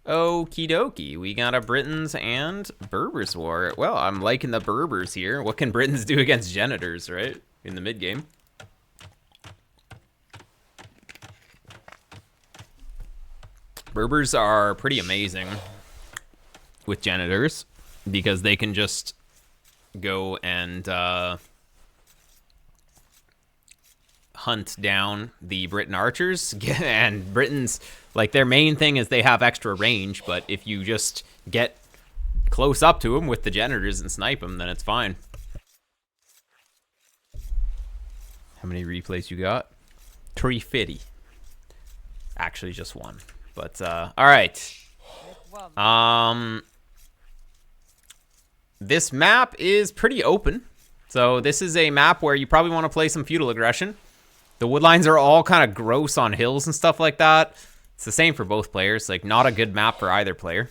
Okie dokie. We got a Britons and Berbers war. Well, I'm liking the Berbers here. What can Britons do against Janitors, right? In the mid game. Berbers are pretty amazing with Janitors because they can just go and hunt down the Briton archers. And Britons, like, their main thing is they have extra range, but if you just get close up to them with the Janitors and snipe them, then it's fine. How many replays you got? 350. Actually, just one. But, alright. This map is pretty open. So this is a map where you probably want to play some feudal aggression. The woodlines are all kind of gross on hills and stuff like that. It's the same for both players. Like, not a good map for either player.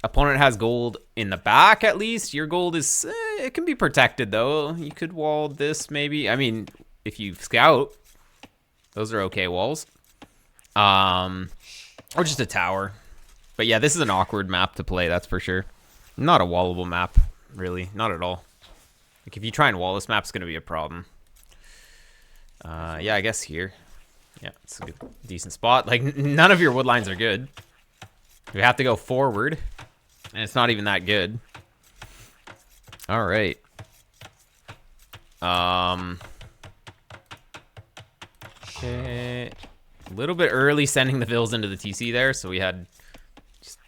Opponent has gold in the back, at least. Your gold is... it can be protected, though. You could wall this, maybe. I mean, if you scout, those are okay walls. Or just a tower. But yeah, this is an awkward map to play, that's for sure. Not a wallable map, really. Not at all. Like, if you try and wall this map, it's going to be a problem. Yeah, I guess here. Yeah, it's a good, decent spot. Like, none of your wood lines are good. You have to go forward. And it's not even that good. Alright. Okay. A little bit early sending the Vills into the TC there, so we had just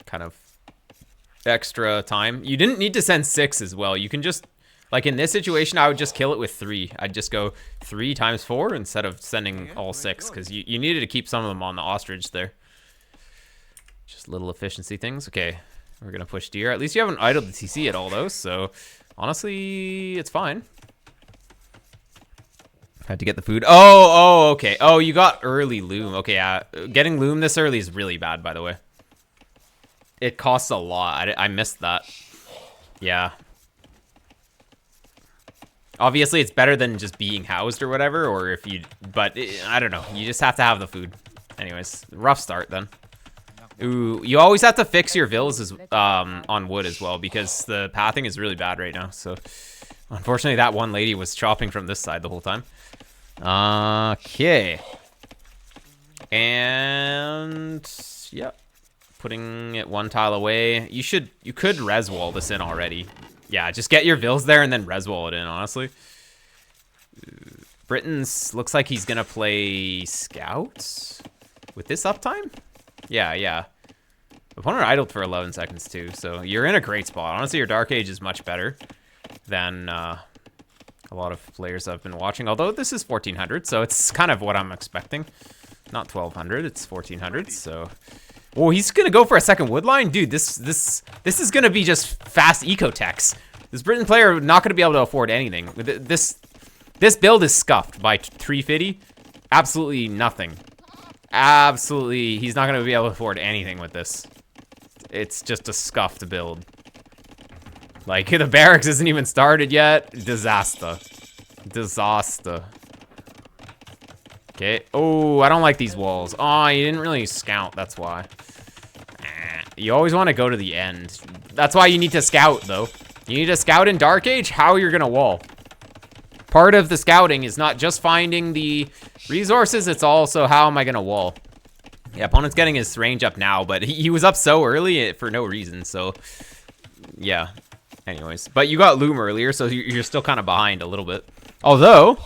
kind of extra time. You didn't need to send 6 as well. You can just, like in this situation, I would just kill it with 3. I'd just go 3 times 4 instead of sending all 6, because you needed to keep some of them on the ostrich there. Just little efficiency things. Okay, we're going to push deer. At least you haven't idled the TC at all, though, so honestly, it's fine. Had to get the food. Oh, okay. Oh, you got early loom. Okay, yeah. Getting loom this early is really bad, by the way. It costs a lot. I missed that. Yeah. Obviously, it's better than just being housed or whatever, or if you... But, I don't know. You just have to have the food. Anyways, rough start, then. Ooh, you always have to fix your villas on wood as well, because the pathing is really bad right now, so... Unfortunately, that one lady was chopping from this side the whole time. Okay. And yep. Putting it 1 tile away. You could res wall this in already. Yeah, just get your vills there and then res wall it in, honestly. Britons looks like he's gonna play scouts with this uptime? Yeah. Opponent idled for 11 seconds too, so you're in a great spot. Honestly, your Dark Age is much better than a lot of players I've been watching. Although this is 1400, so it's kind of what I'm expecting. Not 1200, it's 1400. So, oh, he's gonna go for a second wood line, dude. This is gonna be just fast eco-techs. This Briton player not gonna be able to afford anything. This build is scuffed by 350. Absolutely nothing. Absolutely, he's not gonna be able to afford anything with this. It's just a scuffed build. Like, the barracks isn't even started yet. Disaster. Okay. Oh, I don't like these walls. Oh, you didn't really scout. That's why. You always want to go to the end. That's why you need to scout, though. You need to scout in Dark Age how you're going to wall. Part of the scouting is not just finding the resources. It's also how am I going to wall. Yeah, opponent's getting his range up now, but he was up so early for no reason. So, yeah. Anyways, but you got loom earlier, so you're still kind of behind a little bit. Although,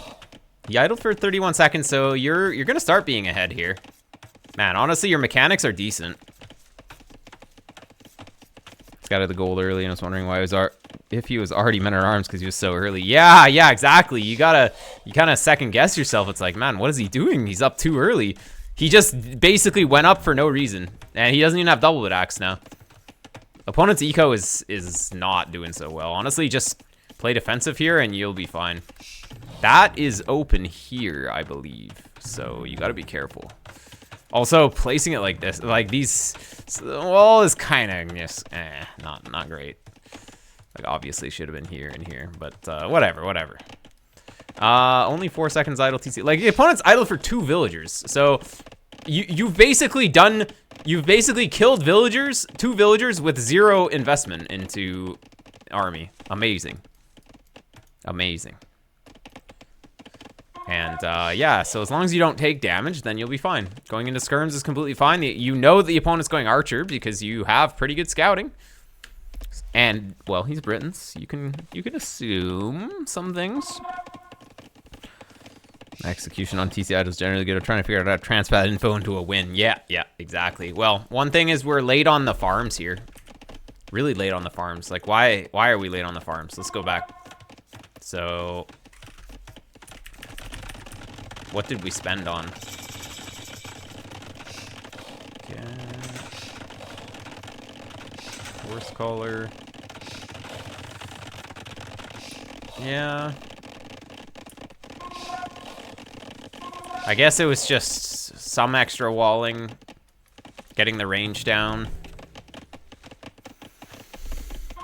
he idled for 31 seconds, so you're gonna start being ahead here. Man, honestly, your mechanics are decent. Scouted the gold early, and I was wondering why if he was already men at arms because he was so early. Yeah, exactly. You kind of second guess yourself. It's like, man, what is he doing? He's up too early. He just basically went up for no reason, and he doesn't even have double axe now. Opponent's eco is not doing so well. Honestly, just play defensive here and you'll be fine. That is open here, I believe. So you gotta be careful. Also, placing it like this, like these, the wall is kind of just, not great. Like, obviously should have been here and here, but whatever. Only 4 seconds idle TC. Like, the opponent's idle for 2 villagers. So you've basically done You've basically killed villagers, 2 villagers with 0 investment into army. Amazing. Amazing. And yeah, so as long as you don't take damage, then you'll be fine. Going into skirms is completely fine. You know the opponent's going archer because you have pretty good scouting. And well, he's Britons. You can assume some things. Execution on TC idols generally good. I'm trying to figure out how to transfer that info into a win. Yeah, exactly. Well, one thing is we're late on the farms here. Really late on the farms. Like, why are we late on the farms? Let's go back. So, what did we spend on? Okay. Horse collar. Yeah. I guess it was just some extra walling, getting the range down.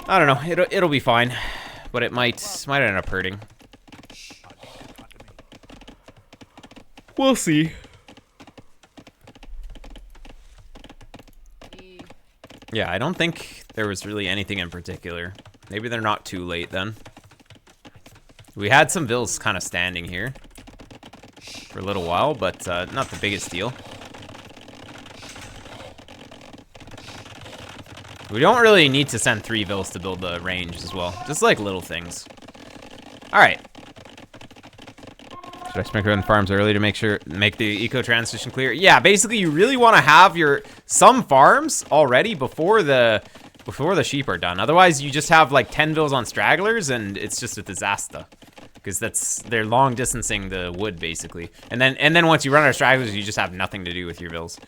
I don't know. It'll be fine, but it might end up hurting. We'll see. Yeah, I don't think there was really anything in particular. Maybe they're not too late then. We had some vills kind of standing here for a little while, but not the biggest deal. We don't really need to send 3 vills to build the range as well. Just like little things. Alright. Should I sprinkle in farms early to make the eco transition clear? Yeah, basically you really want to have some farms already before the sheep are done. Otherwise you just have like 10 vills on stragglers and it's just a disaster. Because they're long distancing the wood basically. And then once you run out of stragglers, you just have nothing to do with your vills.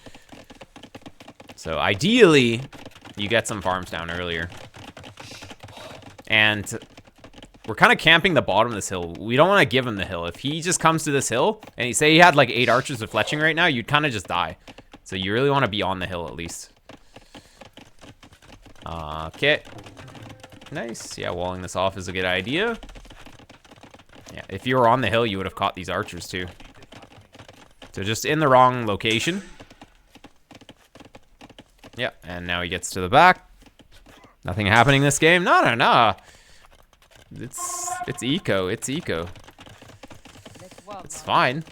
So ideally, you get some farms down earlier. And we're kind of camping the bottom of this hill. We don't want to give him the hill. If he just comes to this hill, and he say he had like 8 archers with fletching right now, you'd kind of just die. So you really want to be on the hill at least. Okay. Nice. Yeah, walling this off is a good idea. Yeah, if you were on the hill, you would have caught these archers too. So just in the wrong location. Yeah, and now he gets to the back. Nothing happening this game. No. It's eco. It's eco. It's fine.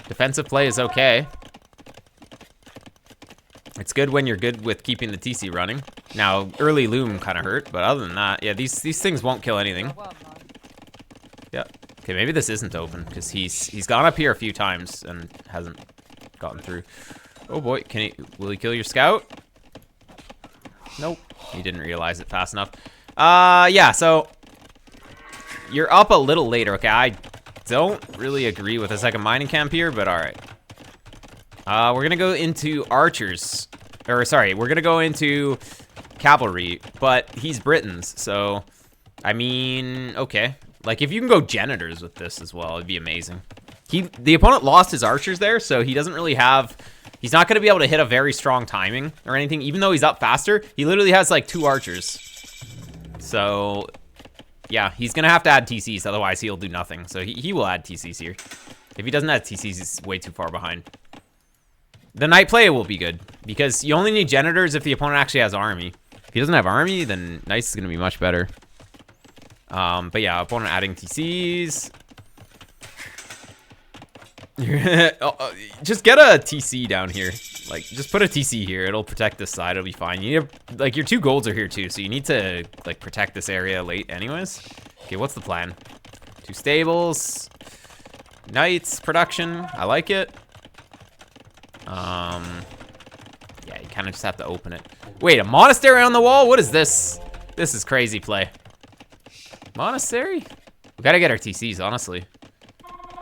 Defensive play is okay. It's good when you're good with keeping the TC running. Now, early loom kind of hurt, but other than that, yeah, these things won't kill anything. Yeah. Okay, maybe this isn't open because he's gone up here a few times and hasn't gotten through. Oh boy, will he kill your scout? Nope. He didn't realize it fast enough. Yeah, so you're up a little later. Okay, I don't really agree with a second mining camp here, but all right. We're gonna go into archers, or sorry, we're gonna go into cavalry, but he's Britons, so I mean, okay. Like, if you can go janitors with this as well, it'd be amazing. The opponent lost his archers there, so he doesn't really have... He's not going to be able to hit a very strong timing or anything. Even though he's up faster, he literally has, like, 2 archers. So, yeah, he's going to have to add TCs, otherwise he'll do nothing. So he will add TCs here. If he doesn't add TCs, he's way too far behind. The night play will be good, because you only need janitors if the opponent actually has army. If he doesn't have army, then nice is going to be much better. But yeah, opponent adding TCs. Just get a TC down here. Like, just put a TC here. It'll protect this side. It'll be fine. You need like, your 2 golds are here too, so you need to like protect this area late anyways. Okay, what's the plan? 2 stables. Knights production. I like it. Yeah, you kind of just have to open it. Wait, a monastery on the wall? What is this? This is crazy play. Monastery? We gotta get our TCs, honestly.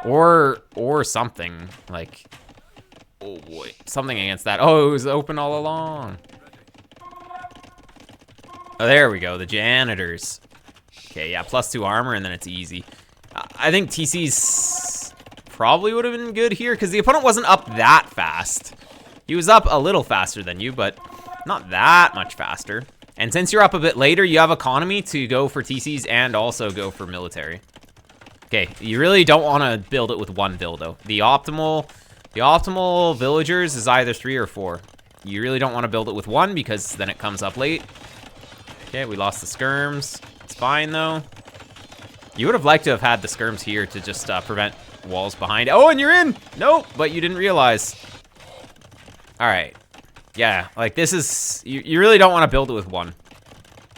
Or something, like... Oh boy, something against that. Oh, it was open all along. Oh, there we go, the janitors. Okay, yeah, +2 armor, and then it's easy. I think TCs probably would have been good here, because the opponent wasn't up that fast. He was up a little faster than you, but not that much faster. And since you're up a bit later, you have economy to go for TCs and also go for military. Okay, you really don't want to build it with 1 build, though. The optimal The optimal villagers is either 3 or 4. You really don't want to build it with 1 because then it comes up late. Okay, we lost the skirms. It's fine, though. You would have liked to have had the skirms here to just prevent walls behind. Oh, and you're in! Nope, but you didn't realize. All right. Yeah, like this is... You really don't want to build it with 1.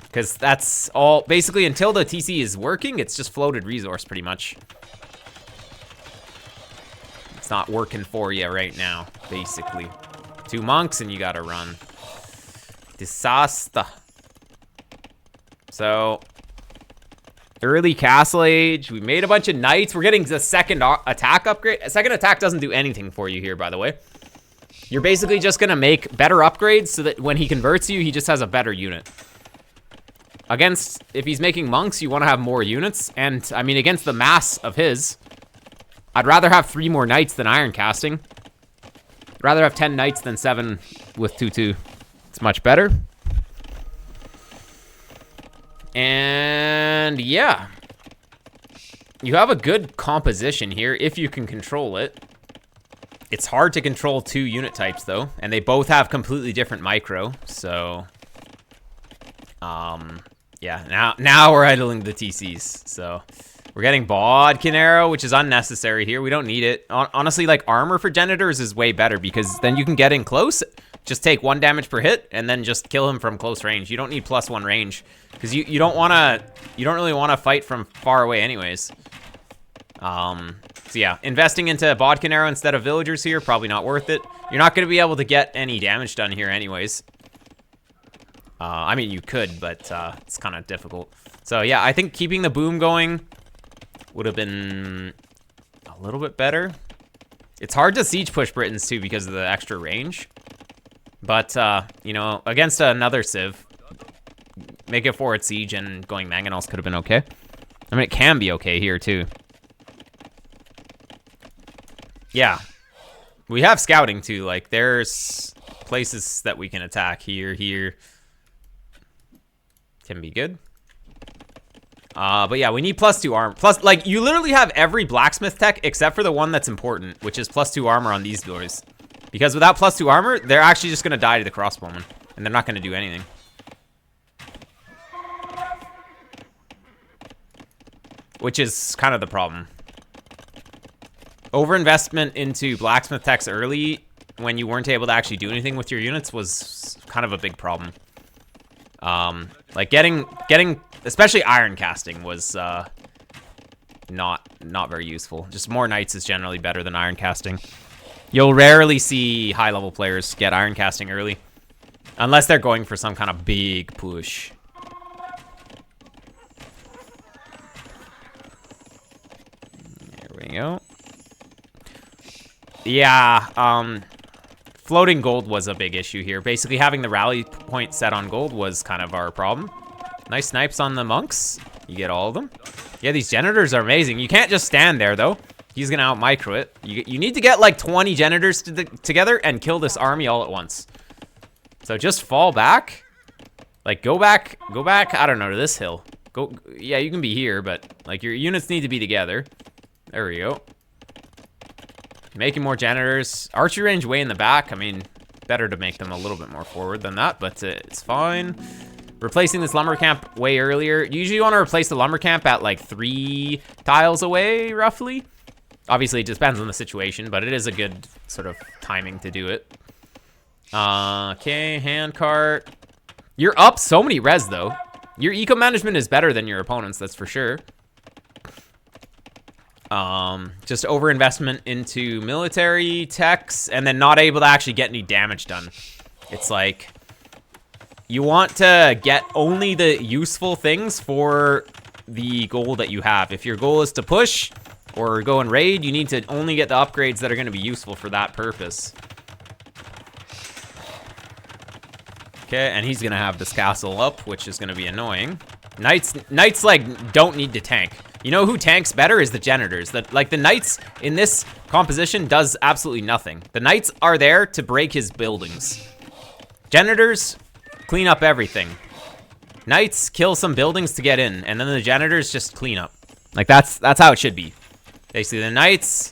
Because that's all... Basically, until the TC is working, it's just floated resource, pretty much. It's not working for you right now, basically. 2 monks, and you gotta run. Disaster. So, early Castle Age. We made a bunch of knights. We're getting the second attack upgrade. A second attack doesn't do anything for you here, by the way. You're basically just gonna make better upgrades so that when he converts you, he just has a better unit. Against, if he's making monks, you want to have more units. And, I mean, against the mass of his, I'd rather have 3 more knights than iron casting. I'd rather have 10 knights than 7 with 2-2. It's much better. And, yeah. You have a good composition here, if you can control it. It's hard to control 2 unit types, though. And they both have completely different micro, so... yeah, now we're idling the TCs, so we're getting Bodkin Arrow, which is unnecessary here. We don't need it. Honestly, like, armor for Janitors is way better because then you can get in close, just take 1 damage per hit, and then just kill him from close range. You don't need +1 range because you don't really want to fight from far away anyways. So yeah, investing into Bodkin Arrow instead of Villagers here, probably not worth it. You're not going to be able to get any damage done here anyways. I mean, you could, but it's kind of difficult. So, yeah, I think keeping the boom going would have been a little bit better. It's hard to siege push Britons, too, because of the extra range. But, you know, against another Civ, make it forward siege and going Mangonels could have been okay. I mean, it can be okay here, too. Yeah. We have scouting, too. Like, there's places that we can attack here. Can be good. But yeah, we need +2 armor. Plus, like, you literally have every blacksmith tech except for the one that's important, which is +2 armor on these doors. Because without +2 armor, they're actually just gonna die to the crossbowmen, and they're not gonna do anything. Which is kind of the problem. Overinvestment into blacksmith techs early when you weren't able to actually do anything with your units was kind of a big problem. Like getting especially iron casting was not very useful. Just more knights is generally better than iron casting. You'll rarely see high level players get iron casting early unless they're going for some kind of big push. There we go. Yeah, floating gold was a big issue here. Basically, having the rally point set on gold was kind of our problem. Nice snipes on the monks. You get all of them. Yeah, these Janitors are amazing. You can't just stand there, though. He's going to out-micro it. You need to get, like, 20 Janitors together and kill this army all at once. So just fall back. Like, go back, I don't know, to this hill. Yeah, you can be here, but, like, your units need to be together. There we go. Making more Janitors. Archery range way in the back. I mean, better to make them a little bit more forward than that, but it's fine. Replacing this lumber camp way earlier. Usually you want to replace the lumber camp at like 3 tiles away, roughly. Obviously, it depends on the situation, but it is a good sort of timing to do it. Okay, handcart. You're up so many res, though. Your eco management is better than your opponent's, that's for sure. Just overinvestment into military techs and then not able to actually get any damage done. It's like you want to get only the useful things for the goal that you have. If your goal is to push or go and raid, you need to only get the upgrades that are going to be useful for that purpose. Okay, and he's going to have this castle up, which is going to be annoying. Knights like don't need to tank. You know who tanks better is the Janitors. Like the Knights in this composition does absolutely nothing. The Knights are there to break his buildings. Janitors clean up everything. Knights kill some buildings to get in, and then the Janitors just clean up. Like that's how it should be. Basically, the Knights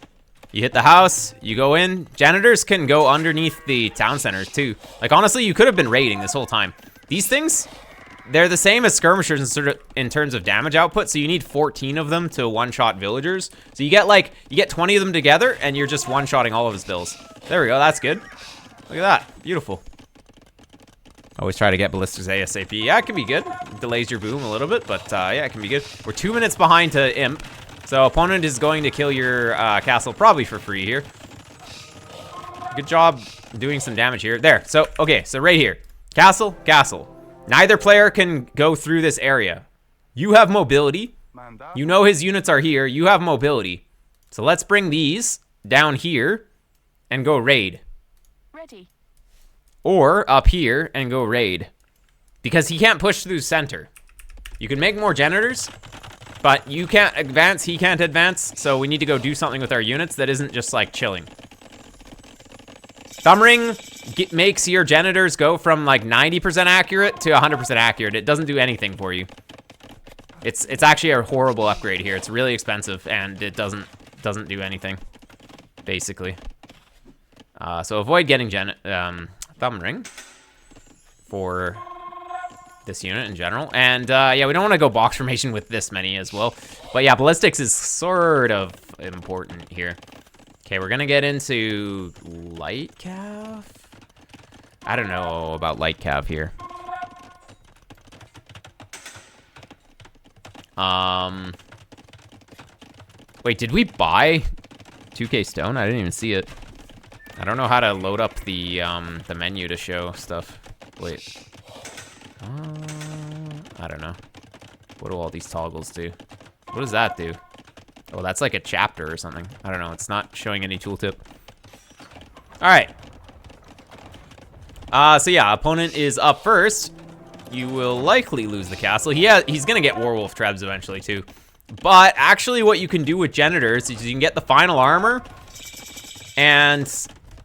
You hit the house, you go in. Janitors can go underneath the town centers too. Like, honestly, you could have been raiding this whole time. These things, they're the same as skirmishers in terms of damage output, so you need 14 of them to one-shot villagers. So you get 20 of them together, and you're just one-shotting all of his bills. There we go, that's good. Look at that, beautiful. Always try to get ballistics ASAP. Yeah, it can be good. Delays your boom a little bit, but yeah, it can be good. We're 2 minutes behind to Imp, so opponent is going to kill your castle probably for free here. Good job doing some damage here. There, so, okay, so right here. Castle, castle. Neither player can go through this area. You have mobility. You know his units are here. You have mobility. So let's bring these down here and go raid. Ready. Or up here and go raid. Because he can't push through center. You can make more janitors, but you can't advance, he can't advance, so we need to go do something with our units that isn't just like chilling. Thumb ring makes your janitors go from like 90% accurate to 100% accurate. It doesn't do anything for you. It's actually a horrible upgrade here. It's really expensive and it doesn't do anything, basically. So avoid getting thumb ring for this unit in general. And yeah, we don't want to go box formation with this many as well. But yeah, ballistics is sort of important here. Okay, we're gonna get into light cav. I don't know about light cav here. Wait, did we buy 2K stone? I didn't even see it. I don't know how to load up the menu to show stuff. Wait. I don't know. What do all these toggles do? What does that do? Oh, that's like a chapter or something. I don't know. It's not showing any tooltip. All right. So yeah, opponent is up first. You will likely lose the castle. He's gonna get werewolf trebs eventually too. But actually, what you can do with janitors is you can get the final armor, and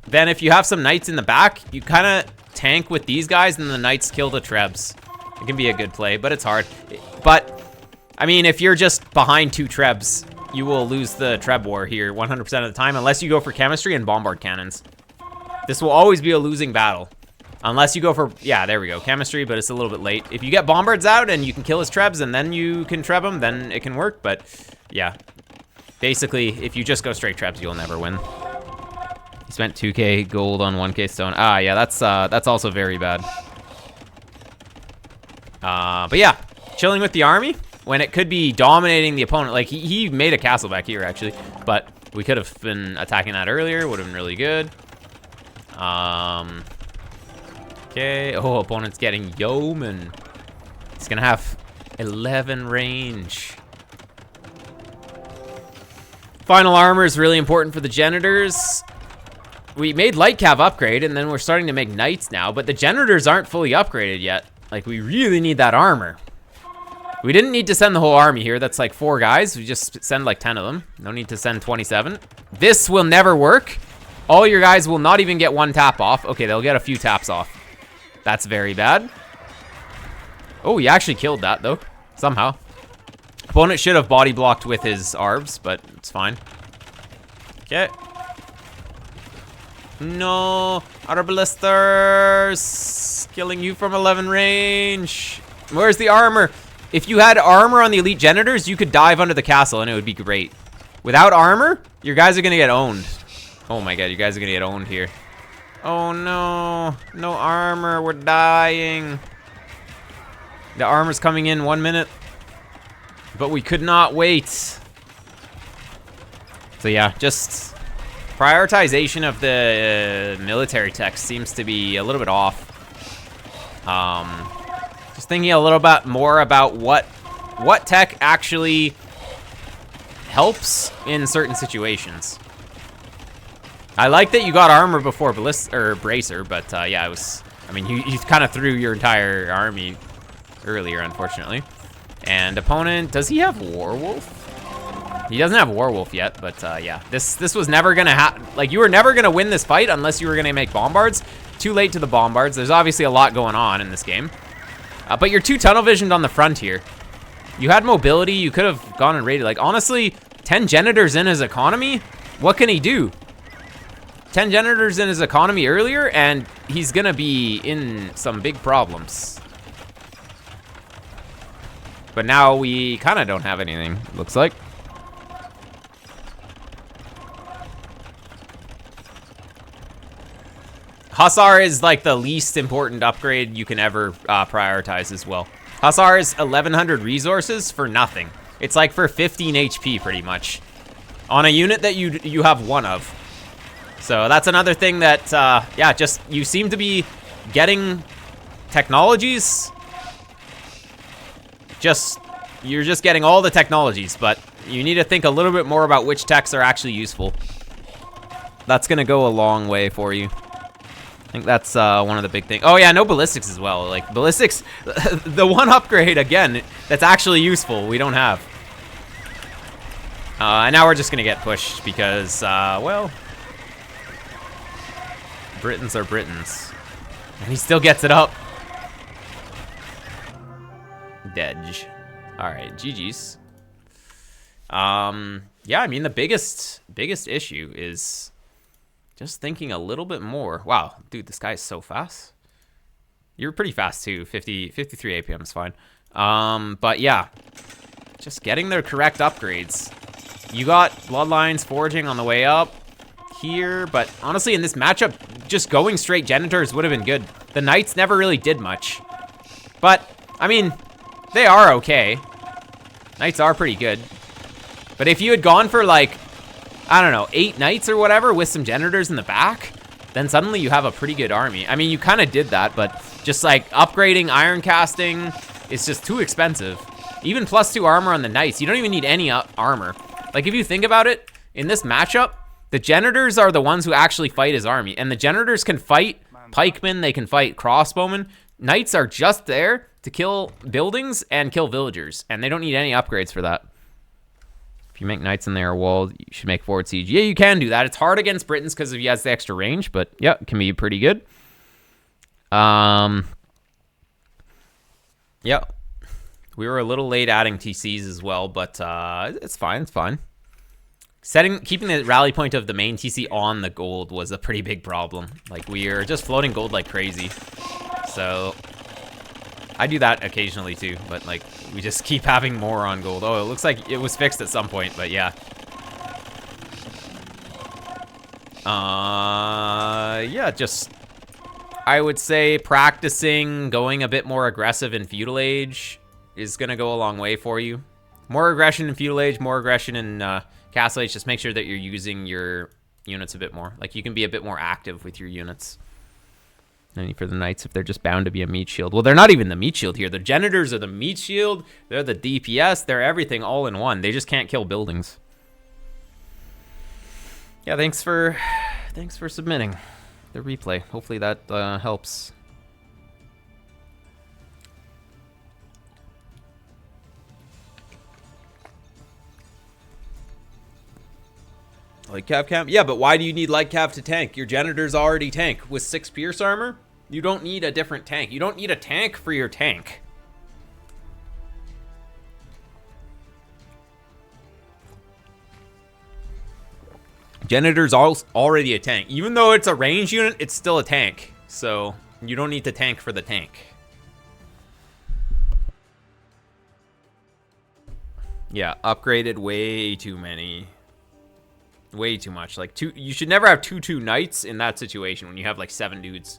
then if you have some knights in the back, you kind of tank with these guys, and the knights kill the trebs. It can be a good play, but it's hard. But I mean, if you're just behind 2 trebs, you will lose the treb war here 100% of the time, unless you go for chemistry and bombard cannons. This will always be a losing battle. Unless you go for, yeah, there we go, chemistry, but it's a little bit late. If you get bombards out and you can kill his trebs and then you can treb them, then it can work, but yeah. Basically, if you just go straight trebs, you'll never win. He spent 2K gold on 1K stone. Ah, yeah, that's also very bad. But yeah, chilling with the army when it could be dominating the opponent. Like, he made a castle back here, actually, but we could have been attacking that earlier. Would have been really good. Okay, oh, opponent's getting yeoman. He's gonna have 11 range. Final armor is really important for the janitors. We made light cav upgrade, and then we're starting to make knights now, but the janitors aren't fully upgraded yet. Like, we really need that armor. We didn't need to send the whole army here. That's like 4 guys. We just send like 10 of them. No need to send 27. This will never work. All your guys will not even get 1 tap off. Okay, they'll get a few taps off. That's very bad. Oh, he actually killed that, though. Somehow. Opponent should have body blocked with his arbs, but it's fine. Okay. No. Arbalisters. Killing you from 11 range. Where's the armor? If you had armor on the elite janitors, you could dive under the castle, and it would be great. Without armor, your guys are going to get owned. Oh, my God. You guys are going to get owned here. Oh no, no armor, we're dying. The armor's coming in 1 minute, but we could not wait. So yeah, just prioritization of the military tech seems to be a little bit off. Just thinking a little bit more about what tech actually helps in certain situations. I like that you got armor before bracer, but yeah, it was. I mean, you kind of threw your entire army earlier, unfortunately. And opponent, does he have werewolf? He doesn't have werewolf yet, but yeah, this was never gonna happen. Like, you were never gonna win this fight unless you were gonna make bombards. Too late to the bombards. There's obviously a lot going on in this game, but you're too tunnel visioned on the front here. You had mobility. You could have gone and raided. Like, honestly, 10 janitors in his economy. What can he do? 10 generators in his economy earlier, and he's gonna be in some big problems. But now we kind of don't have anything, looks like. Hussar is like the least important upgrade you can ever prioritize as well. Hussar is 1100 resources for nothing. It's like for 15 HP pretty much. On a unit that you have one of. So that's another thing that, yeah, just you seem to be getting technologies. You're just getting all the technologies, but you need to think a little bit more about which techs are actually useful. That's gonna go a long way for you. I think that's one of the big things. Oh yeah, no ballistics as well. Like ballistics, the one upgrade again that's actually useful we don't have. And now we're just gonna get pushed because, well, Britons are Britons, and he still gets it up. Dedge. All right, GG's. Yeah, I mean the biggest issue is just thinking a little bit more. Wow, dude, this guy is so fast. You're pretty fast too. 53 APM is fine. But yeah, just getting the correct upgrades. You got Bloodlines foraging on the way up here, but honestly in this matchup, just going straight Genitors would have been good. The Knights never really did much. But, I mean, they are okay. Knights are pretty good. But if you had gone for like, I don't know, 8 Knights or whatever with some Genitors in the back, then suddenly you have a pretty good army. I mean, you kind of did that, but just like upgrading Iron Casting is just too expensive. Even +2 armor on the Knights, you don't even need any armor. Like if you think about it, in this matchup, the Genitors are the ones who actually fight his army. And the Genitors can fight pikemen, they can fight crossbowmen. Knights are just there to kill buildings and kill villagers. And they don't need any upgrades for that. If you make Knights in there walled, you should make forward siege. Yeah, you can do that. It's hard against Britons because he has the extra range, but yeah, it can be pretty good. Yeah. We were a little late adding TCs as well, but it's fine, it's fine. Keeping the rally point of the main TC on the gold was a pretty big problem. Like, we are just floating gold like crazy. So, I do that occasionally too, but like, we just keep having more on gold. Oh, it looks like it was fixed at some point, but yeah. Yeah, just, I would say practicing going a bit more aggressive in Feudal Age is gonna go a long way for you. More aggression in Feudal Age, more aggression in Castle Age. Just make sure that you're using your units a bit more. Like, you can be a bit more active with your units. And for the Knights, if they're just bound to be a meat shield. Well, they're not even the meat shield here. The Genitors are the meat shield. They're the DPS. They're everything all in one. They just can't kill buildings. Yeah, thanks for submitting the replay. Hopefully that helps. Light Cav camp? Yeah, but why do you need Light Cav to tank? Your Genitors already tank. With 6 Pierce armor, you don't need a different tank. You don't need a tank for your tank. Genitors already a tank. Even though it's a range unit, it's still a tank. So, you don't need to tank for the tank. Yeah, upgraded way too many. Way too much. Like, you should never have 2 Knights in that situation when you have like 7 dudes.